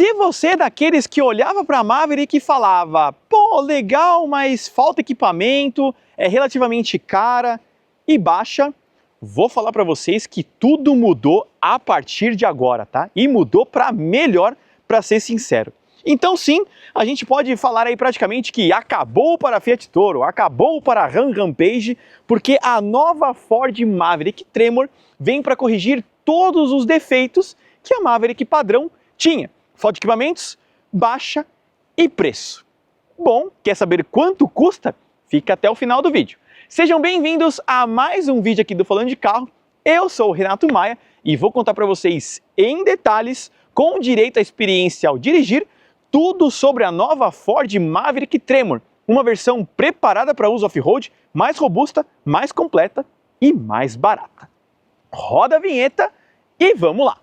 Se você é daqueles que olhava para a Maverick e falava, pô, legal, mas falta equipamento, é relativamente cara e baixa, vou falar para vocês que tudo mudou a partir de agora, tá? E mudou para melhor, para ser sincero. Então sim, a gente pode falar aí praticamente que acabou para a Fiat Toro, acabou para a Ram Rampage, porque a nova Ford Maverick Tremor vem para corrigir todos os defeitos que a Maverick padrão tinha. Falta de equipamentos, baixa e preço. Bom, quer saber quanto custa? Fica até o final do vídeo. Sejam bem-vindos a mais um vídeo aqui do Falando de Carro. Eu sou o Renato Maia e vou contar para vocês em detalhes, com direito à experiência ao dirigir, tudo sobre a nova Ford Maverick Tremor, uma versão preparada para uso off-road, mais robusta, mais completa e mais barata. Roda a vinheta e vamos lá!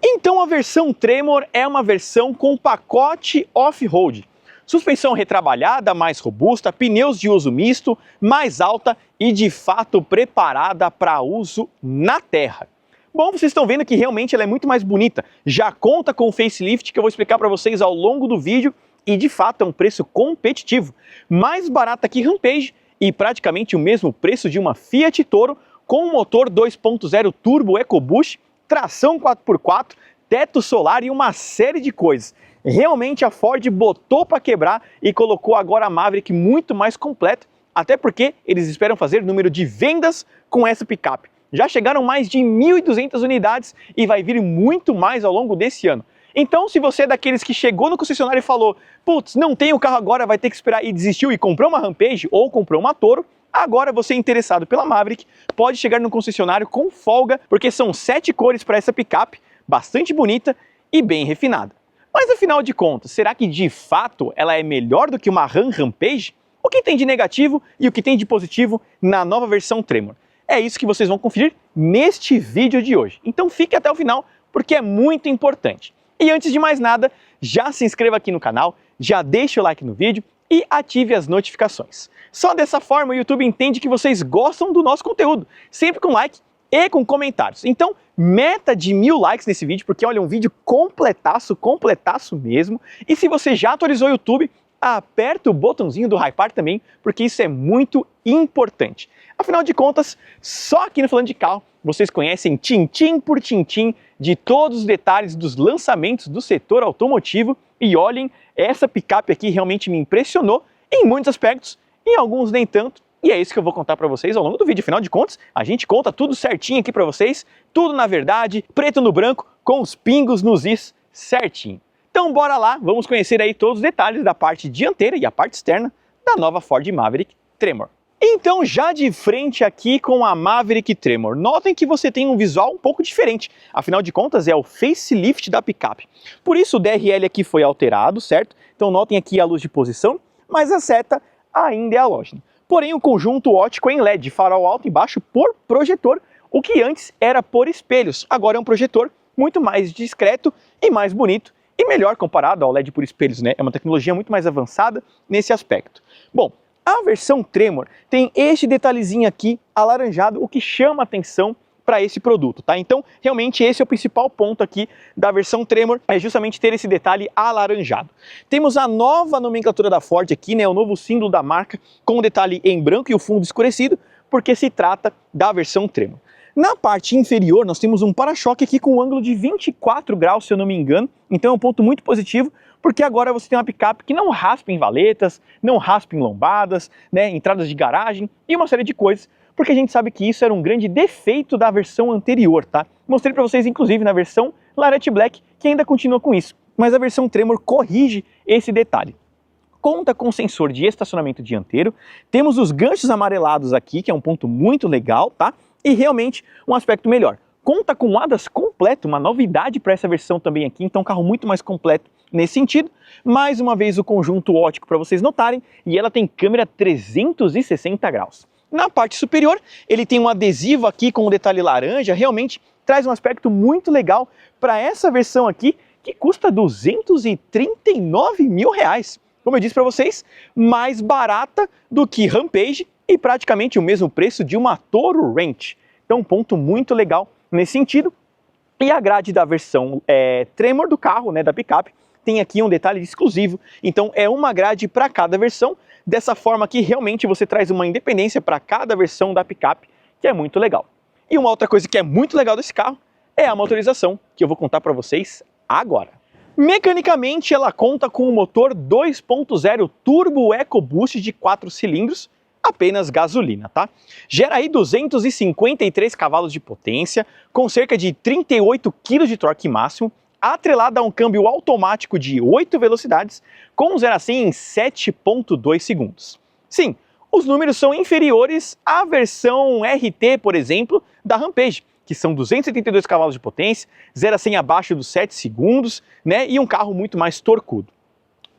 Então a versão Tremor é uma versão com pacote off-road. Suspensão retrabalhada, mais robusta, pneus de uso misto, mais alta e de fato preparada para uso na terra. Bom, vocês estão vendo que realmente ela é muito mais bonita. Já conta com o facelift que eu vou explicar para vocês ao longo do vídeo e de fato é um preço competitivo. Mais barata que Rampage e praticamente o mesmo preço de uma Fiat Toro com um motor 2.0 Turbo EcoBoost, tração 4x4, teto solar e uma série de coisas. Realmente a Ford botou para quebrar e colocou agora a Maverick muito mais completa, até porque eles esperam fazer número de vendas com essa picape. Já chegaram mais de 1.200 unidades e vai vir muito mais ao longo desse ano. Então, se você é daqueles que chegou no concessionário e falou, putz, não tem o carro agora, vai ter que esperar e desistiu e comprou uma Rampage ou comprou uma Toro, agora você é interessado pela Maverick, pode chegar no concessionário com folga, porque são 7 cores para essa picape, bastante bonita e bem refinada. Mas afinal de contas, será que de fato ela é melhor do que uma Ram Rampage? O que tem de negativo e o que tem de positivo na nova versão Tremor? É isso que vocês vão conferir neste vídeo de hoje. Então fique até o final, porque é muito importante. E antes de mais nada, já se inscreva aqui no canal, já deixe o like no vídeo e ative as notificações. Só dessa forma o YouTube entende que vocês gostam do nosso conteúdo, sempre com like e com comentários. Então, meta de 1000 likes nesse vídeo, porque olha, é um vídeo completaço, completaço mesmo. E se você já atualizou o YouTube, aperta o botãozinho do hypar também, porque isso é muito importante. Afinal de contas, só aqui no Falando de Carro, vocês conhecem tintim por tintim de todos os detalhes dos lançamentos do setor automotivo. E olhem, essa picape aqui realmente me impressionou em muitos aspectos, em alguns nem tanto. E é isso que eu vou contar para vocês ao longo do vídeo. Afinal de contas, a gente conta tudo certinho aqui para vocês, tudo na verdade, preto no branco, com os pingos nos is certinho. Então bora lá, vamos conhecer aí todos os detalhes da parte dianteira e a parte externa da nova Ford Maverick Tremor. Então já de frente aqui com a Maverick Tremor, notem que você tem um visual um pouco diferente, afinal de contas é o facelift da picape. Por isso o DRL aqui foi alterado, certo? Então notem aqui a luz de posição, mas a seta ainda é halógena. Porém o conjunto óptico é em LED, farol alto e baixo por projetor, o que antes era por espelhos, agora é um projetor muito mais discreto e mais bonito e melhor comparado ao LED por espelhos, né? É uma tecnologia muito mais avançada nesse aspecto. Bom, a versão Tremor tem este detalhezinho aqui alaranjado, o que chama atenção para esse produto, tá? Então, realmente esse é o principal ponto aqui da versão Tremor, é justamente ter esse detalhe alaranjado. Temos a nova nomenclatura da Ford aqui, né? O novo símbolo da marca com o detalhe em branco e o fundo escurecido, porque se trata da versão Tremor. Na parte inferior, nós temos um para-choque aqui com um ângulo de 24 graus, se eu não me engano. Então é um ponto muito positivo, porque agora você tem uma picape que não raspa em valetas, não raspa em lombadas, né, entradas de garagem e uma série de coisas, porque a gente sabe que isso era um grande defeito da versão anterior, tá? Mostrei para vocês, inclusive, na versão Larete Black, que ainda continua com isso. Mas a versão Tremor corrige esse detalhe. Conta com sensor de estacionamento dianteiro, temos os ganchos amarelados aqui, que é um ponto muito legal, tá? E realmente um aspecto melhor. Conta com ADAS completo, uma novidade para essa versão também aqui, então um carro muito mais completo nesse sentido. Mais uma vez o conjunto óptico para vocês notarem, e ela tem câmera 360 graus. Na parte superior, ele tem um adesivo aqui com um detalhe laranja, realmente traz um aspecto muito legal para essa versão aqui, que custa R$ 239 mil. Como eu disse para vocês, mais barata do que Rampage e praticamente o mesmo preço de uma Toro Ranch. Então um ponto muito legal nesse sentido. E a grade da versão Tremor do carro, né, da picape, tem aqui um detalhe exclusivo. Então é uma grade para cada versão, dessa forma que realmente você traz uma independência para cada versão da picape, que é muito legal. E uma outra coisa que é muito legal desse carro é a motorização, que eu vou contar para vocês agora. Mecanicamente ela conta com um motor 2.0 Turbo EcoBoost de 4 cilindros, apenas gasolina, tá? Gera aí 253 cavalos de potência, com cerca de 38 kg de torque máximo, atrelada a um câmbio automático de 8 velocidades, com 0 a 100 em 7.2 segundos. Sim, os números são inferiores à versão RT, por exemplo, da Rampage, que são 272 cavalos de potência, 0 a 100 abaixo dos 7 segundos, né? E um carro muito mais torcudo.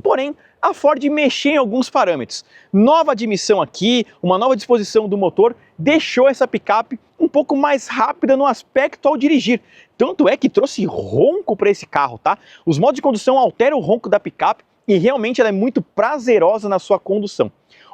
Porém, a Ford mexeu em alguns parâmetros. Nova admissão aqui, uma nova disposição do motor, deixou essa picape um pouco mais rápida no aspecto ao dirigir. Tanto é que trouxe ronco para esse carro, tá? Os modos de condução alteram o ronco da picape e realmente ela é muito prazerosa na sua condução.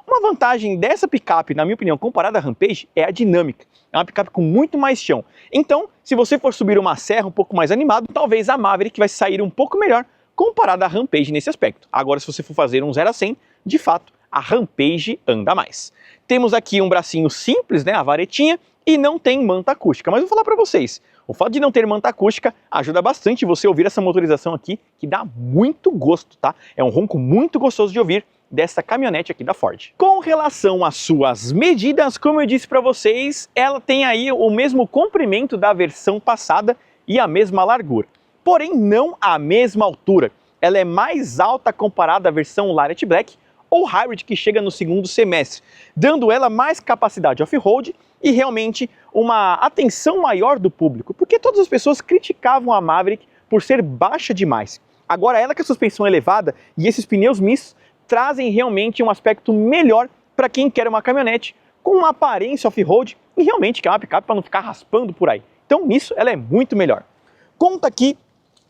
Uma vantagem dessa picape, na minha opinião, comparada à Rampage, é a dinâmica. É uma picape com muito mais chão. Então, se você for subir uma serra um pouco mais animado, talvez a Maverick vai sair um pouco melhor comparada à Rampage nesse aspecto. Agora, se você for fazer um 0 a 100, de fato, a Rampage anda mais. Temos aqui um bracinho simples, né, a varetinha, e não tem manta acústica. Mas vou falar para vocês, o fato de não ter manta acústica ajuda bastante você ouvir essa motorização aqui, que dá muito gosto, tá? É um ronco muito gostoso de ouvir dessa caminhonete aqui da Ford. Com relação às suas medidas, como eu disse para vocês, ela tem aí o mesmo comprimento da versão passada e a mesma largura. Porém não a mesma altura. Ela é mais alta comparada à versão Lariat Black ou Hybrid que chega no segundo semestre, dando ela mais capacidade off-road e realmente uma atenção maior do público, porque todas as pessoas criticavam a Maverick por ser baixa demais. Agora ela com a suspensão elevada e esses pneus mistos trazem realmente um aspecto melhor para quem quer uma caminhonete com uma aparência off-road e realmente quer uma picape para não ficar raspando por aí. Então nisso ela é muito melhor. Conta aqui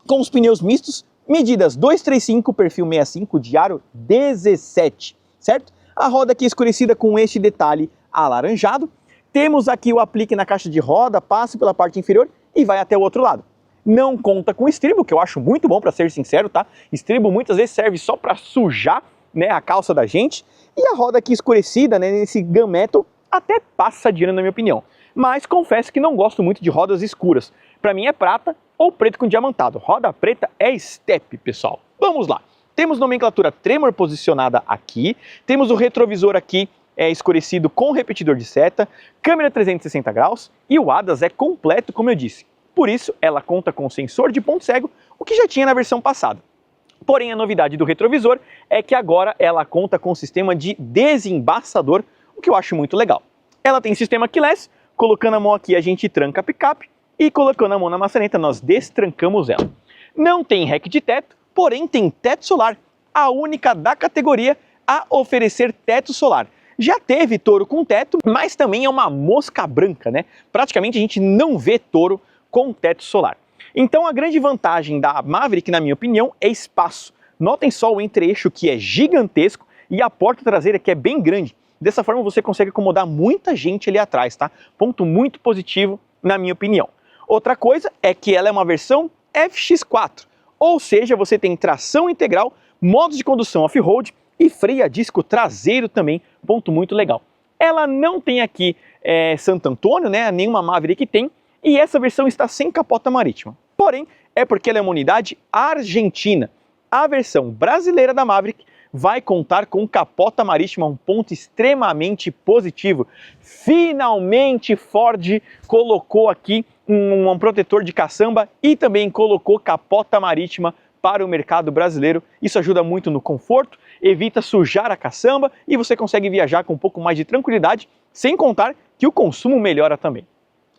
com os pneus mistos, medidas 235, perfil 65 de aro 17, certo? A roda aqui escurecida com este detalhe alaranjado. Temos aqui o aplique na caixa de roda, passa pela parte inferior e vai até o outro lado. Não conta com estribo, que eu acho muito bom, para ser sincero, tá? Estribo muitas vezes serve só para sujar, né, a calça da gente. E a roda aqui escurecida, né, nesse gunmetal, até passa de ano na minha opinião. Mas confesso que não gosto muito de rodas escuras. Para mim é prata ou preto com diamantado. Roda preta é step, pessoal. Vamos lá. Temos nomenclatura Tremor posicionada aqui. Temos o retrovisor aqui escurecido com repetidor de seta. Câmera 360 graus. E o ADAS é completo, como eu disse. Por isso, ela conta com sensor de ponto cego, o que já tinha na versão passada. Porém, a novidade do retrovisor é que agora ela conta com um sistema de desembaçador, o que eu acho muito legal. Ela tem sistema keyless. Colocando a mão aqui, a gente tranca a picape. E colocando a mão na maçaneta, nós destrancamos ela. Não tem rack de teto, porém tem teto solar, a única da categoria a oferecer teto solar. Já teve Toro com teto, mas também é uma mosca branca, né? Praticamente a gente não vê Toro com teto solar. Então a grande vantagem da Maverick, na minha opinião, é espaço. Notem só o entre-eixo que é gigantesco e a porta traseira que é bem grande. Dessa forma você consegue acomodar muita gente ali atrás, tá? Ponto muito positivo, na minha opinião. Outra coisa é que ela é uma versão FX4, ou seja, você tem tração integral, modos de condução off-road e freio a disco traseiro também, ponto muito legal. Ela não tem aqui Santo Antônio, né, nenhuma Maverick tem, e essa versão está sem capota marítima. Porém, é porque ela é uma unidade argentina. A versão brasileira da Maverick vai contar com capota marítima, um ponto extremamente positivo. Finalmente Ford colocou aqui um protetor de caçamba e também colocou capota marítima para o mercado brasileiro. Isso ajuda muito no conforto, evita sujar a caçamba e você consegue viajar com um pouco mais de tranquilidade, sem contar que o consumo melhora também.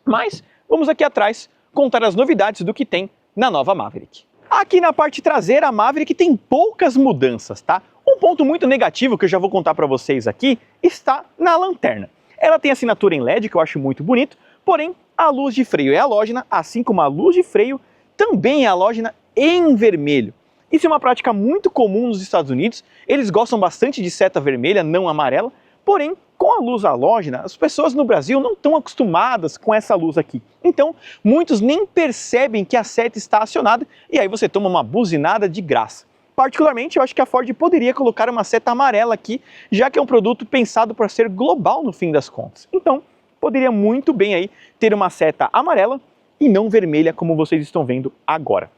Mas vamos aqui atrás contar as novidades do que tem na nova Maverick. Aqui na parte traseira a Maverick tem poucas mudanças, tá? Um ponto muito negativo que eu já vou contar para vocês aqui está na lanterna. Ela tem assinatura em LED, que eu acho muito bonito, porém a luz de freio é halógena, assim como a luz de freio também é halógena em vermelho. Isso é uma prática muito comum nos Estados Unidos, eles gostam bastante de seta vermelha, não amarela, Porém, com a luz halógena, as pessoas no Brasil não estão acostumadas com essa luz aqui. Então, muitos nem percebem que a seta está acionada e aí você toma uma buzinada de graça. Particularmente, eu acho que a Ford poderia colocar uma seta amarela aqui, já que é um produto pensado para ser global no fim das contas. Então, poderia muito bem aí ter uma seta amarela e não vermelha, como vocês estão vendo agora.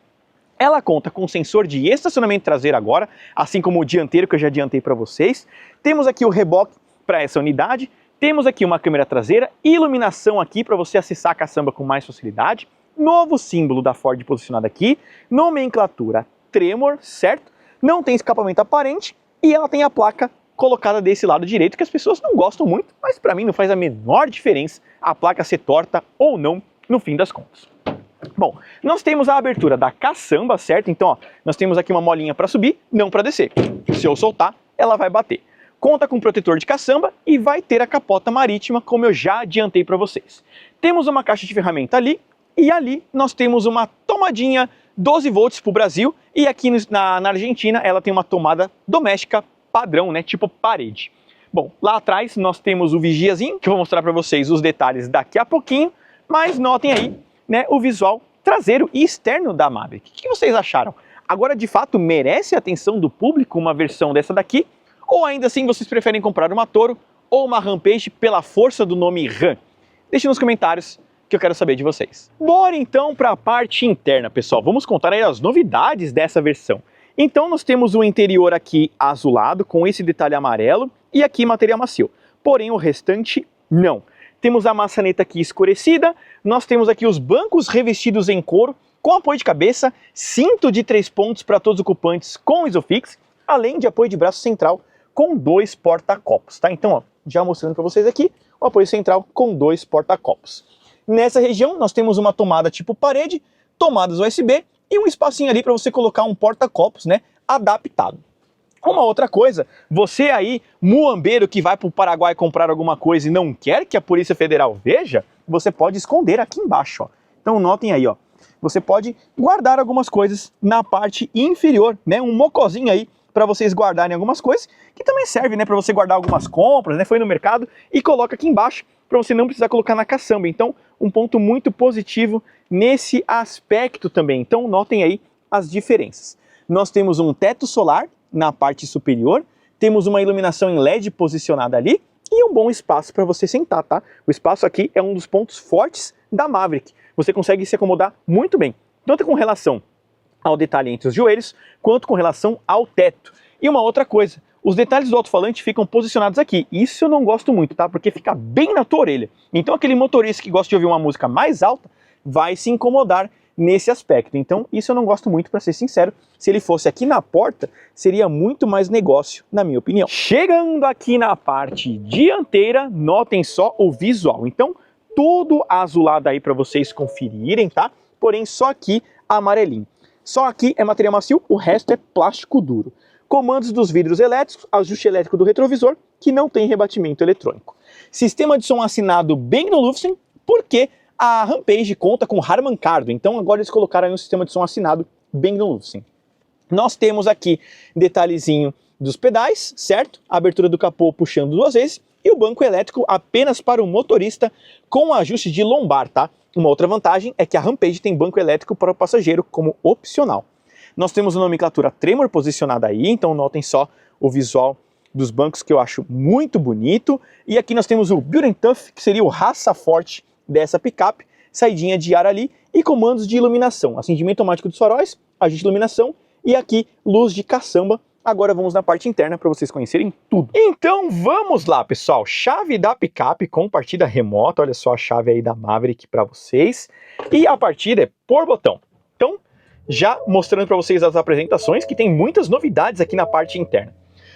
Ela conta com sensor de estacionamento traseiro agora, assim como o dianteiro que eu já adiantei para vocês. Temos aqui o reboque para essa unidade, temos aqui uma câmera traseira, iluminação aqui para você acessar a caçamba com mais facilidade, novo símbolo da Ford posicionado aqui, nomenclatura Tremor, certo? Não tem escapamento aparente e ela tem a placa colocada desse lado direito, que as pessoas não gostam muito, mas para mim não faz a menor diferença a placa ser torta ou não no fim das contas. Bom, nós temos a abertura da caçamba, certo? Então, ó, nós temos aqui uma molinha para subir, não para descer. Se eu soltar, ela vai bater. Conta com protetor de caçamba e vai ter a capota marítima, como eu já adiantei para vocês. Temos uma caixa de ferramenta ali e ali nós temos uma tomadinha 12 volts para o Brasil e aqui na Argentina ela tem uma tomada doméstica padrão, né, tipo parede. Bom, lá atrás nós temos o vigiazinho, que eu vou mostrar para vocês os detalhes daqui a pouquinho, mas notem aí, né, o visual traseiro e externo da Maverick. O que vocês acharam? Agora de fato merece a atenção do público uma versão dessa daqui? Ou ainda assim vocês preferem comprar uma Toro ou uma Rampage pela força do nome Ram? Deixe nos comentários que eu quero saber de vocês. Bora então para a parte interna, pessoal. Vamos contar aí as novidades dessa versão. Então nós temos o interior aqui azulado com esse detalhe amarelo e aqui material macio. Porém o restante não. Temos a maçaneta aqui escurecida, nós temos aqui os bancos revestidos em couro com apoio de cabeça, cinto de 3 pontos para todos os ocupantes com Isofix, além de apoio de braço central com 2 porta-copos, tá? Então, ó, já mostrando para vocês aqui, o apoio central com 2 porta-copos. Nessa região, nós temos uma tomada tipo parede, tomadas USB e um espacinho ali para você colocar um porta-copos, né, adaptado. Uma outra coisa, você aí, muambeiro que vai para o Paraguai comprar alguma coisa e não quer que a Polícia Federal veja, você pode esconder aqui embaixo, ó. Então notem aí, ó, você pode guardar algumas coisas na parte inferior, né, um mocozinho aí, para vocês guardarem algumas coisas, que também serve, né, para você guardar algumas compras, né, foi no mercado e coloca aqui embaixo, para você não precisar colocar na caçamba. Então, um ponto muito positivo nesse aspecto também. Então, notem aí as diferenças. Nós temos um teto solar na parte superior, temos uma iluminação em LED posicionada ali e um bom espaço para você sentar, tá? O espaço aqui é um dos pontos fortes da Maverick. Você consegue se acomodar muito bem, tanto com relação ao detalhe entre os joelhos, quanto com relação ao teto. E uma outra coisa, os detalhes do alto-falante ficam posicionados aqui. Isso eu não gosto muito, tá? Porque fica bem na tua orelha. Então aquele motorista que gosta de ouvir uma música mais alta vai se incomodar nesse aspecto. Então isso eu não gosto muito, para ser sincero. Se ele fosse aqui na porta, seria muito mais negócio, na minha opinião. Chegando aqui na parte dianteira, notem só o visual. Então tudo azulado aí para vocês conferirem, tá? Porém só aqui amarelinho. Só aqui é material macio, o resto é plástico duro. Comandos dos vidros elétricos, ajuste elétrico do retrovisor, que não tem rebatimento eletrônico. Sistema de som assinado Bang & Olufsen, porque a Rampage conta com Harman Kardon, então agora eles colocaram aí um sistema de som assinado Bang & Olufsen. Nós temos aqui detalhezinho dos pedais, certo? A abertura do capô puxando 2 vezes e o banco elétrico apenas para o motorista com ajuste de lombar, tá? Uma outra vantagem é que a Rampage tem banco elétrico para o passageiro como opcional. Nós temos a nomenclatura Tremor posicionada aí, então notem só o visual dos bancos que eu acho muito bonito. E aqui nós temos o Built & Tough, que seria o raça forte dessa picape, saidinha de ar ali e comandos de iluminação, acendimento automático dos faróis, ajuste de iluminação e aqui luz de caçamba. Agora vamos na parte interna para vocês conhecerem tudo. Então vamos lá, pessoal. Chave da picape com partida remota. Olha só a chave aí da Maverick para vocês. E a partida é por botão. Então, já mostrando para vocês as apresentações, que tem muitas novidades aqui na parte interna.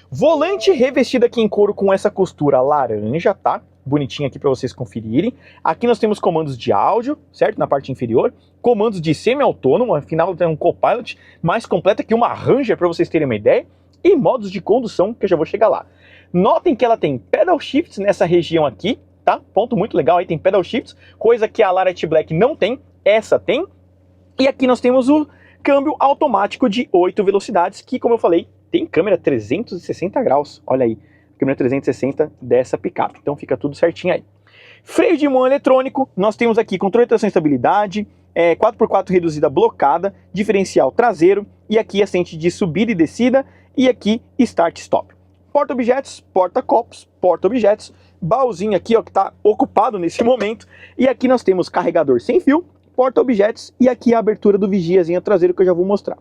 Volante revestido aqui em couro com essa costura laranja, tá? Bonitinho aqui para vocês conferirem. Aqui nós temos comandos de áudio, certo? Na parte inferior. Comandos de semi-autônomo, afinal tem um Copilot mais completo que uma Ranger para vocês terem uma ideia. E modos de condução, que eu já vou chegar lá. Notem que ela tem pedal shifts nessa região aqui, tá? Ponto muito legal aí, tem pedal shifts, coisa que a Lariat Black não tem, essa tem. E aqui nós temos o câmbio automático de 8 velocidades, que como eu falei, tem câmera 360 graus, olha aí. câmera 360 dessa picape. Então fica tudo certinho aí. Freio de mão eletrônico, nós temos aqui controle de tração e estabilidade, 4x4 reduzida blocada, diferencial traseiro, e aqui assistente de subida e descida, e aqui start stop. Porta-objetos, porta-copos, porta-objetos, baúzinho aqui ó, que está ocupado nesse momento, e aqui nós temos carregador sem fio, porta-objetos, e aqui a abertura do vigiazinho traseiro que eu já vou mostrar.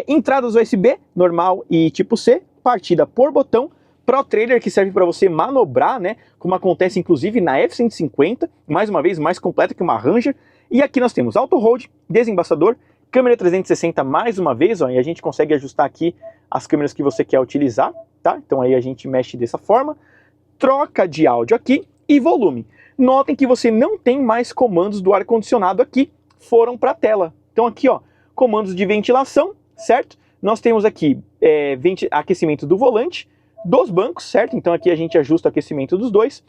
Entradas USB, normal e tipo C, partida por botão, Pro Trailer que serve para você manobrar, né, como acontece inclusive na F-150, mais uma vez mais completa que uma Ranger. E aqui nós temos Auto Hold, desembaçador, câmera 360 mais uma vez, ó, e a gente consegue ajustar aqui as câmeras que você quer utilizar, tá? Então aí a gente mexe dessa forma, troca de áudio aqui e volume. Notem que você não tem mais comandos do ar-condicionado aqui, foram para a tela. Então aqui, ó, comandos de ventilação, certo? Nós temos aqui aquecimento do volante, dos bancos, certo? Então aqui a gente ajusta o aquecimento dos dois,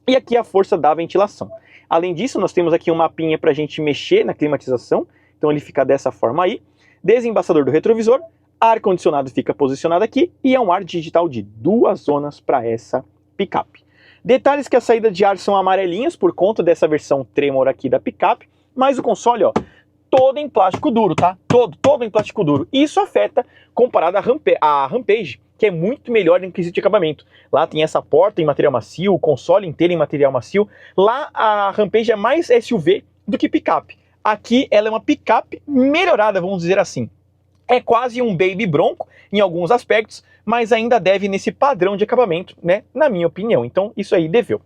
e aqui a força da ventilação. Além disso, nós temos aqui um mapinha para a gente mexer na climatização, então ele fica dessa forma aí. Desembaçador do retrovisor, ar-condicionado fica posicionado aqui, e é um ar digital de 2 zonas para essa picape. Detalhes que a saída de ar são amarelinhas por conta dessa versão Tremor aqui da picape, mas o console, ó, todo em plástico duro, tá? Todo em plástico duro. Isso afeta comparado à Rampage, que é muito melhor em quesito de acabamento. Lá tem essa porta em material macio, o console inteiro em material macio. Lá a Rampage é mais SUV do que picape. Aqui ela é uma picape melhorada, vamos dizer assim. É quase um Baby Bronco em alguns aspectos, mas ainda deve nesse padrão de acabamento, né? Na minha opinião. Então isso aí deveu.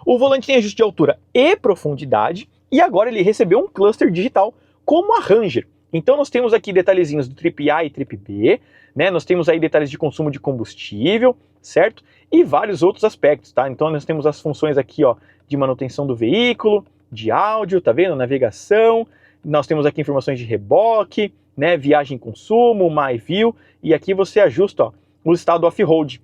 O volante tem ajuste de altura e profundidade, e agora ele recebeu um cluster digital como a Ranger. Então nós temos aqui detalhezinhos do Trip A e Trip B, né? Nós temos aí detalhes de consumo de combustível, certo? E vários outros aspectos, tá? Então nós temos as funções aqui, ó, de manutenção do veículo, de áudio, tá vendo? Navegação. Nós temos aqui informações de reboque, né? Viagem e consumo, My View, e aqui você ajusta, ó, o estado off-road.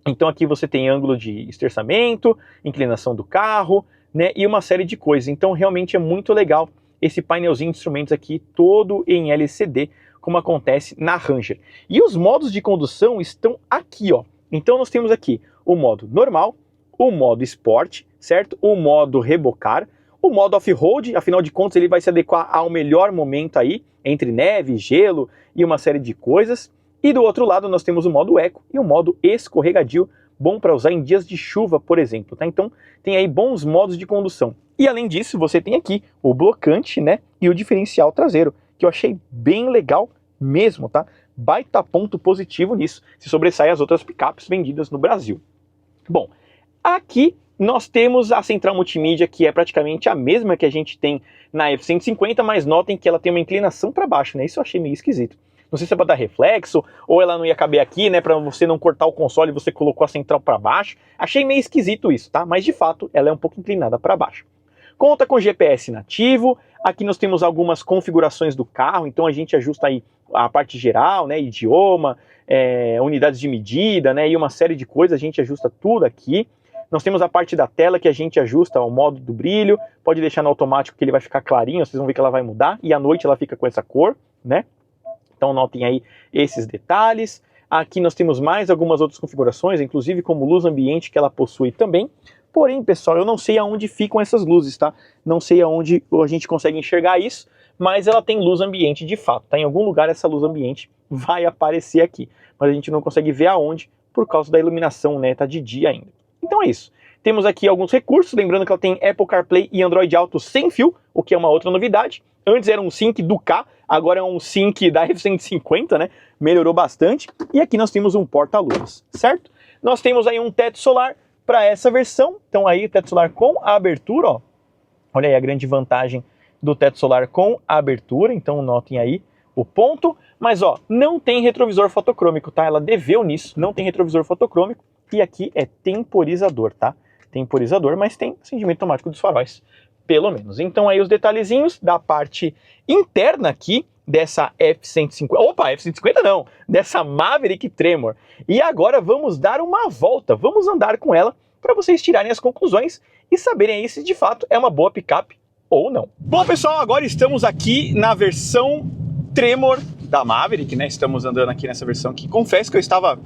Então aqui você tem ângulo de esterçamento, inclinação do carro, né? E uma série de coisas. Então realmente é muito legal esse painelzinho de instrumentos aqui todo em LCD, como acontece na Ranger. E os modos de condução estão aqui, ó. Então nós temos aqui o modo normal, o modo Sport, certo? O modo rebocar, o modo off-road, afinal de contas ele vai se adequar ao melhor momento aí, entre neve, gelo e uma série de coisas. E do outro lado nós temos o modo Eco e o modo escorregadio, bom para usar em dias de chuva, por exemplo, tá? Então tem aí bons modos de condução. E além disso, você tem aqui o blocante, né, e o diferencial traseiro, que eu achei bem legal mesmo, tá? Baita ponto positivo nisso, se sobressai as outras picapes vendidas no Brasil. Bom, aqui nós temos a central multimídia, que é praticamente a mesma que a gente tem na F-150, mas notem que ela tem uma inclinação para baixo, né? Isso eu achei meio esquisito. Não sei se é para dar reflexo, ou ela não ia caber aqui, né, para você não cortar o console e você colocou a central para baixo. Achei meio esquisito isso, tá? Mas de fato, ela é um pouco inclinada para baixo. Conta com GPS nativo, aqui nós temos algumas configurações do carro, então a gente ajusta aí a parte geral, né, idioma, unidades de medida, né, e uma série de coisas, a gente ajusta tudo aqui. Nós temos a parte da tela que a gente ajusta o modo do brilho, pode deixar no automático que ele vai ficar clarinho, vocês vão ver que ela vai mudar, e à noite ela fica com essa cor, né. Então notem aí esses detalhes. Aqui nós temos mais algumas outras configurações, inclusive como luz ambiente que ela possui também. Porém, pessoal, eu não sei aonde ficam essas luzes, tá? Não sei aonde a gente consegue enxergar isso, mas ela tem luz ambiente de fato, tá? Em algum lugar essa luz ambiente vai aparecer aqui, mas a gente não consegue ver aonde por causa da iluminação, né? Tá de dia ainda. Então é isso. Temos aqui alguns recursos, lembrando que ela tem Apple CarPlay e Android Auto sem fio, o que é uma outra novidade. Antes era um Sync do K, agora é um Sync da F-150, né? Melhorou bastante. E aqui nós temos um porta-luvas, certo? Nós temos aí um teto solar para essa versão. Então aí o teto solar com a abertura, ó. Olha aí a grande vantagem do teto solar com a abertura. Então notem aí o ponto. Mas ó, não tem retrovisor fotocrômico, tá? Ela deveu nisso, não tem retrovisor fotocrômico. E aqui é temporizador, tá? Temporizador, mas tem acendimento automático dos faróis, pelo menos. Então aí os detalhezinhos da parte interna aqui dessa F-150, opa, F-150 não, dessa Maverick Tremor. E agora vamos dar uma volta, vamos andar com ela para vocês tirarem as conclusões e saberem aí se de fato é uma boa picape ou não. Bom pessoal, agora estamos aqui na versão Tremor da Maverick, né? Estamos andando aqui nessa versão que confesso que eu estava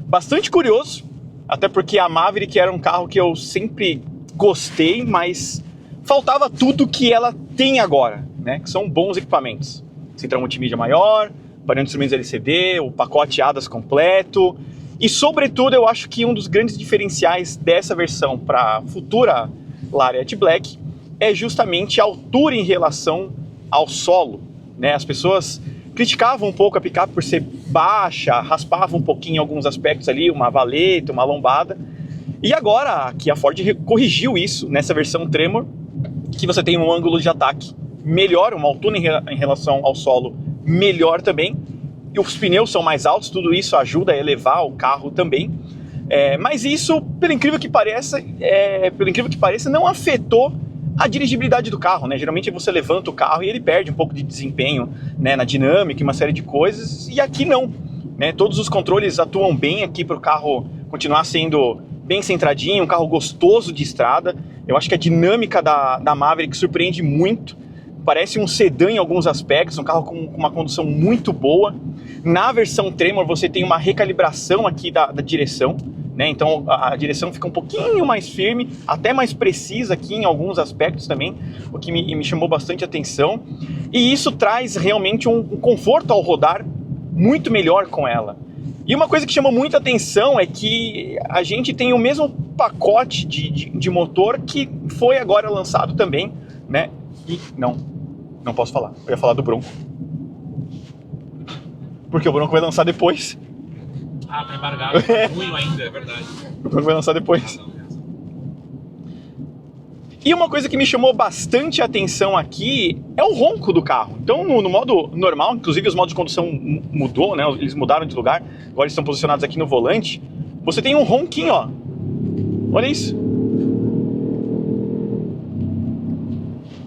bastante curioso até porque a Maverick era um carro que eu sempre gostei, mas faltava tudo que ela tem agora, né? Que são bons equipamentos. Central multimídia maior, painel de instrumentos LCD, o pacote ADAS completo. E, sobretudo, eu acho que um dos grandes diferenciais dessa versão para a futura Lariat Black é justamente a altura em relação ao solo, né? As pessoas criticavam um pouco a picape por ser baixa, raspavam um pouquinho em alguns aspectos ali, uma valeta, uma lombada. E agora aqui a Ford corrigiu isso nessa versão Tremor, que você tem um ângulo de ataque melhor, uma altura em relação ao solo melhor também. E os pneus são mais altos, tudo isso ajuda a elevar o carro também. Mas isso, pelo incrível que pareça, não afetou a dirigibilidade do carro, né? Geralmente você levanta o carro e ele perde um pouco de desempenho, né, na dinâmica e uma série de coisas, e aqui não, né? Todos os controles atuam bem aqui para o carro continuar sendo bem centradinho, um carro gostoso de estrada. Eu acho que a dinâmica da Maverick surpreende muito. Parece um sedã em alguns aspectos, um carro com uma condução muito boa. Na versão Tremor você tem uma recalibração aqui da direção, né? Então a direção fica um pouquinho mais firme, até mais precisa aqui em alguns aspectos também, o que me chamou bastante atenção. E isso traz realmente um conforto ao rodar muito melhor com ela. E uma coisa que chamou muita atenção é que a gente tem o mesmo pacote de motor que foi agora lançado também, né? E não posso falar, eu ia falar do Bronco. Porque o Bronco vai lançar depois. Ah, tá embargado, tá ruim ainda, é verdade. O Bronco vai lançar depois. E uma coisa que me chamou bastante atenção aqui é o ronco do carro. Então no modo normal, inclusive os modos de condução mudou, né? Eles mudaram de lugar, agora eles estão posicionados aqui no volante. Você tem um ronquinho, ó. Olha isso.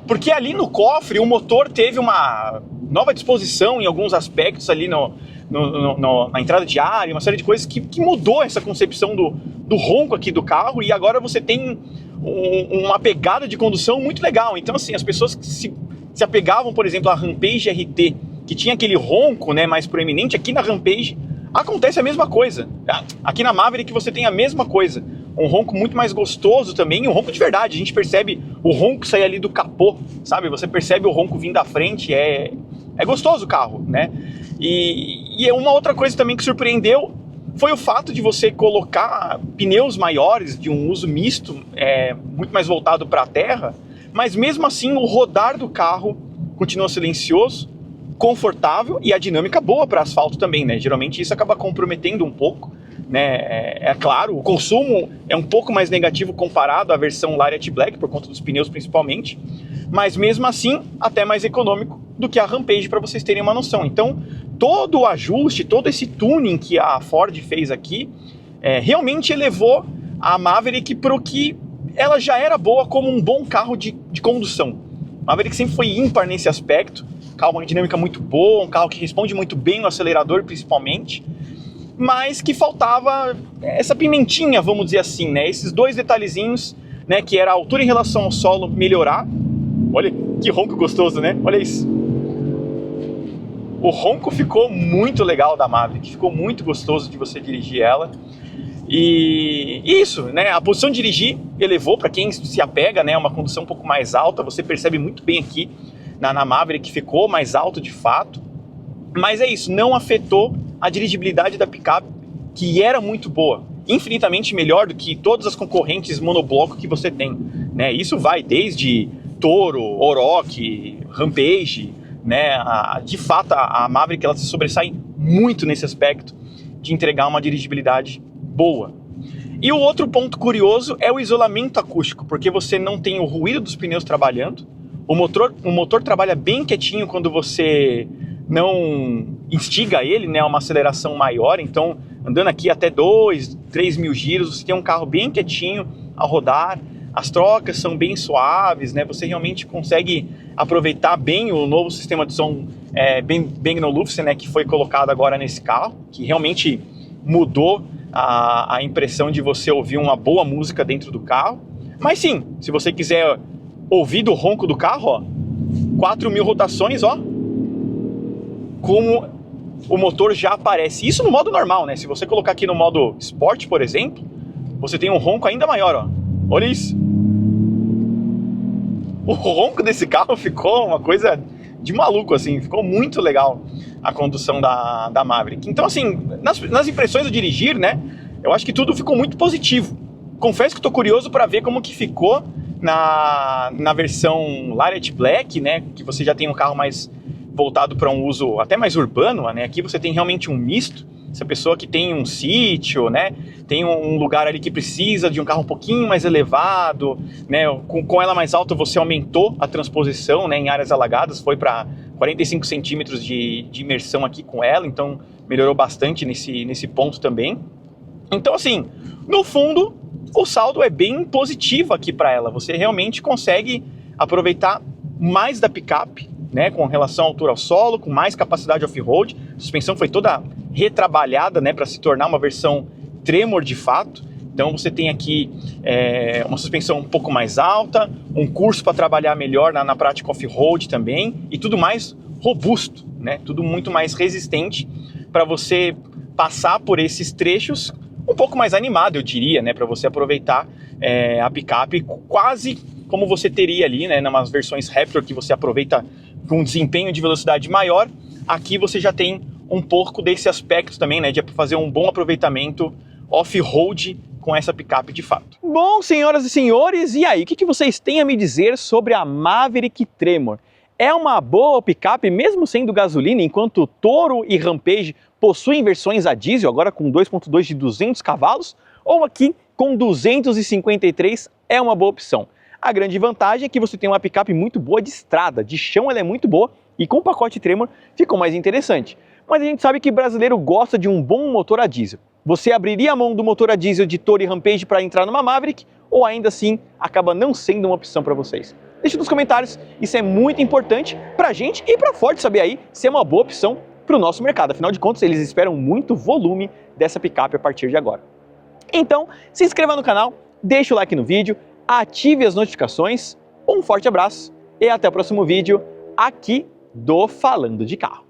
Porque ali no cofre o motor teve uma nova disposição em alguns aspectos ali na entrada de ar e uma série de coisas que mudou essa concepção do ronco aqui do carro, e agora você tem uma pegada de condução muito legal. Então assim, as pessoas que se apegavam, por exemplo, à Rampage RT, que tinha aquele ronco, né, mais proeminente, aqui na Rampage acontece a mesma coisa. Aqui na Maverick você tem a mesma coisa. Um ronco muito mais gostoso também, um ronco de verdade. A gente percebe o ronco sair ali do capô, sabe? Você percebe o ronco vindo da frente, é gostoso o carro, né? E uma outra coisa também que surpreendeu foi o fato de você colocar pneus maiores, de um uso misto, muito mais voltado para a terra, mas mesmo assim o rodar do carro continua silencioso, confortável e a dinâmica boa para asfalto também, né? Geralmente isso acaba comprometendo um pouco, né? É claro, o consumo é um pouco mais negativo comparado à versão Lariat Black, por conta dos pneus principalmente, mas mesmo assim até mais econômico do que a Rampage, para vocês terem uma noção. Então todo o ajuste, todo esse tuning que a Ford fez aqui realmente elevou a Maverick para o que ela já era boa como um bom carro de condução. A Maverick sempre foi ímpar nesse aspecto, carro com uma dinâmica muito boa, um carro que responde muito bem no acelerador principalmente, mas que faltava essa pimentinha, vamos dizer assim, né? Esses dois detalhezinhos, né? Que era a altura em relação ao solo melhorar. Olha que ronco gostoso, né? Olha isso. O ronco ficou muito legal da Maverick, ficou muito gostoso de você dirigir ela. E isso, né? A posição de dirigir elevou para quem se apega, né? Uma condução um pouco mais alta. Você percebe muito bem aqui na Maverick, ficou mais alto de fato. Mas é isso, não afetou a dirigibilidade da picape, que era muito boa, infinitamente melhor do que todas as concorrentes monobloco que você tem, né? Isso vai desde Toro, Oroch, Rampage, né? De fato a Maverick ela se sobressai muito nesse aspecto de entregar uma dirigibilidade boa. E o outro ponto curioso é o isolamento acústico, porque você não tem o ruído dos pneus trabalhando, o motor trabalha bem quietinho quando você não instiga ele, né, a uma aceleração maior. Então andando aqui até 2, 3 mil giros, você tem um carro bem quietinho a rodar, as trocas são bem suaves, né, você realmente consegue aproveitar bem o novo sistema de som Bang & Olufsen, né, que foi colocado agora nesse carro, que realmente mudou a impressão de você ouvir uma boa música dentro do carro. Mas sim, se você quiser ouvir do ronco do carro, ó, 4.000 rotações, ó, como o motor já aparece. Isso no modo normal, né? Se você colocar aqui no modo Sport, por exemplo, você tem um ronco ainda maior, ó. Olha isso. O ronco desse carro ficou uma coisa de maluco, assim, ficou muito legal a condução da Maverick. Então, assim, nas impressões do dirigir, né, eu acho que tudo ficou muito positivo. Confesso que estou curioso para ver como que ficou na versão Lariat Black, né, que você já tem um carro mais voltado para um uso até mais urbano, né, aqui você tem realmente um misto. Essa pessoa que tem um sítio, né, tem um lugar ali que precisa de um carro um pouquinho mais elevado, né, com ela mais alta você aumentou a transposição, né, em áreas alagadas, foi para 45 centímetros de imersão aqui com ela, então melhorou bastante nesse ponto também. Então, assim, no fundo, o saldo é bem positivo aqui para ela, você realmente consegue aproveitar mais da picape, né, com relação à altura ao solo, com mais capacidade off-road, a suspensão foi toda retrabalhada, né, para se tornar uma versão Tremor de fato. Então você tem aqui uma suspensão um pouco mais alta, um curso para trabalhar melhor na prática off-road também, e tudo mais robusto, né, tudo muito mais resistente para você passar por esses trechos um pouco mais animado, eu diria, né, para você aproveitar a picape quase como você teria ali, né, nas versões Raptor, que você aproveita com um desempenho de velocidade maior. Aqui você já tem um pouco desse aspecto também, né, de fazer um bom aproveitamento off-road com essa picape de fato. Bom, senhoras e senhores, e aí, o que vocês têm a me dizer sobre a Maverick Tremor? É uma boa picape mesmo sendo gasolina, enquanto Toro e Rampage possuem versões a diesel, agora com 2.2 de 200 cavalos, ou aqui com 253 é uma boa opção? A grande vantagem é que você tem uma picape muito boa de estrada, de chão ela é muito boa, e com o pacote Tremor ficou mais interessante. Mas a gente sabe que brasileiro gosta de um bom motor a diesel. Você abriria a mão do motor a diesel de Toro e Rampage para entrar numa Maverick, ou ainda assim acaba não sendo uma opção para vocês? Deixa nos comentários, isso é muito importante para a gente e para a Ford saber aí se é uma boa opção para o nosso mercado. Afinal de contas, eles esperam muito volume dessa picape a partir de agora. Então, se inscreva no canal, deixa o like no vídeo, ative as notificações, um forte abraço e até o próximo vídeo aqui do Falando de Carro.